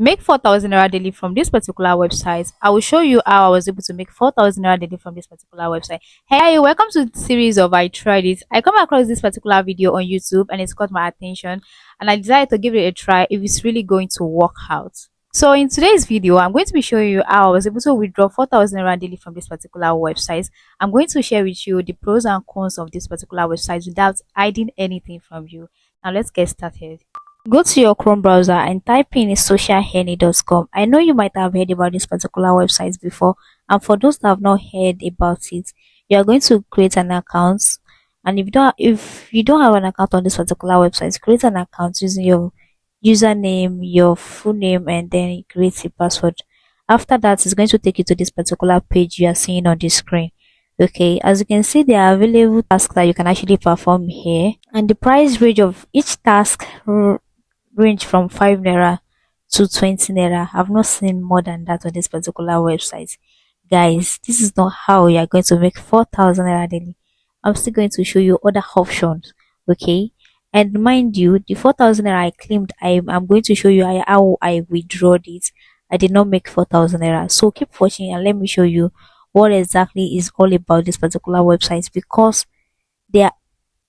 make 4,000 naira daily from this particular website. I will show you how I was able to make 4,000 naira daily from this particular website. Hey, welcome to the series of I Tried It. I come across this particular video on YouTube and it's caught my attention, and I decided to give it a try if it's really going to work out. So in today's video, I'm going to be showing you how I was able to withdraw 4,000 naira daily from this particular website. I'm going to share with you the pros and cons of this particular website without hiding anything from you. Now let's get started. Go to your Chrome browser and type in socialhenny.com. I know you might have heard about this particular website before, and for those that have not heard about it, you are going to create an account. And if you don't have an account on this particular website, create an account using your username, your full name, and then create a password. After that, it's going to take you to this particular page you are seeing on the screen. Okay, as you can see, there are available tasks that you can actually perform here, and the price range of each task range from 5 naira to 20 naira. I've not seen more than that on this particular website. Guys, this is not how you are going to make 4,000 naira daily. I'm still going to show you other options. Okay, and mind you, the 4,000 naira I claimed, I'm going to show you how I withdraw it. I did not make 4,000 naira. So keep watching and let me show you what exactly is all about this particular website, because they are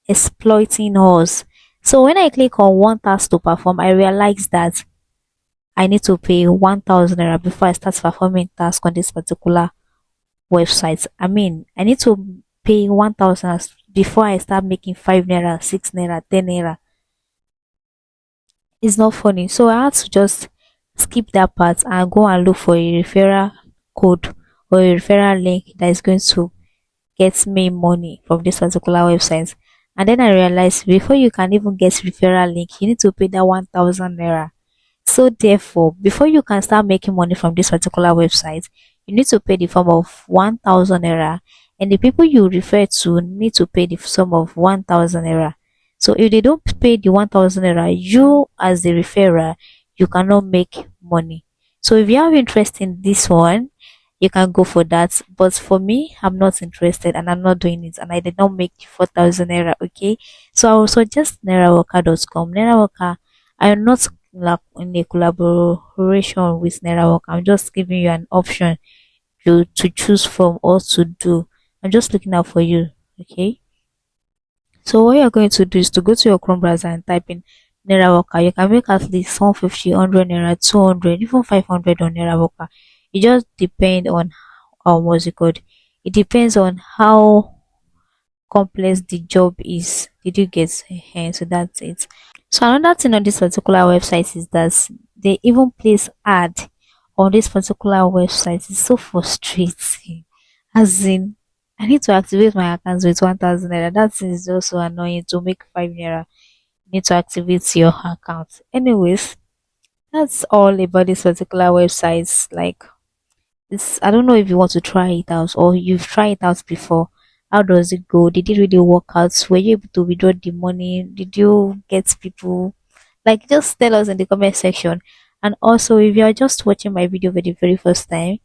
exploiting us. So when I click on one task to perform, I realize that I need to pay 1,000 naira before I start performing task on this particular website. I mean, I need to pay 1,000 before I start making 5 naira, 6 naira, 10 naira. It's not funny. So I had to just skip that part and go and look for a referral code or a referral link that is going to get me money from this particular website. And then I realized before you can even get referral link, you need to pay that 1,000 naira. So therefore, before you can start making money from this particular website, you need to pay the sum of 1,000 naira, and the people you refer to need to pay the sum of 1,000 naira. So if they don't pay the 1,000 naira, you as the referrer, you cannot make money. So if you have interest in this one, you can go for that. But for me, I'm not interested and I'm not doing it, and I did not make 4,000 naira. Okay, so I will suggest nairaworker.com. Nairaworker, I'm not like in a collaboration with Nairaworker. I'm just giving you an option to choose from or to do. I'm just looking out for you. Okay, so what you're going to do is to go to your Chrome browser and type in Nairaworker. You can make at least 150, 100 naira, 200, even 500 on Nairaworker. It just depends on what's it called. It depends on how complex the job is. Did you get? So that's it. So another thing on this particular website is that they even place ad on this particular website. It's so frustrating. As in, I need to activate my account with 1,000 naira. That is also annoying. To make 5 naira, you need to activate your account. Anyways, that's all about this particular website. Like, this, I don't know if you want to try it out or you've tried it out before. How does it go? Did it really work out? Were you able to withdraw the money? Did you get people? Like, just tell us in the comment section. And also, if you are just watching my video for the very first time,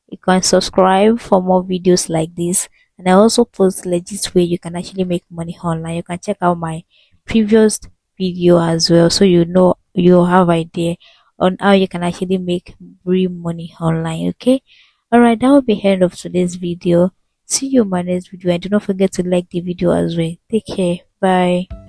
you can subscribe for more videos like this. And I also post legit way you can actually make money online. You can check out my previous video as well, so you know, you have idea on how you can actually make real money online. Okay, all right, that will be the end of today's video. See you in my next video, and do not forget to like the video as well. Take care. Bye.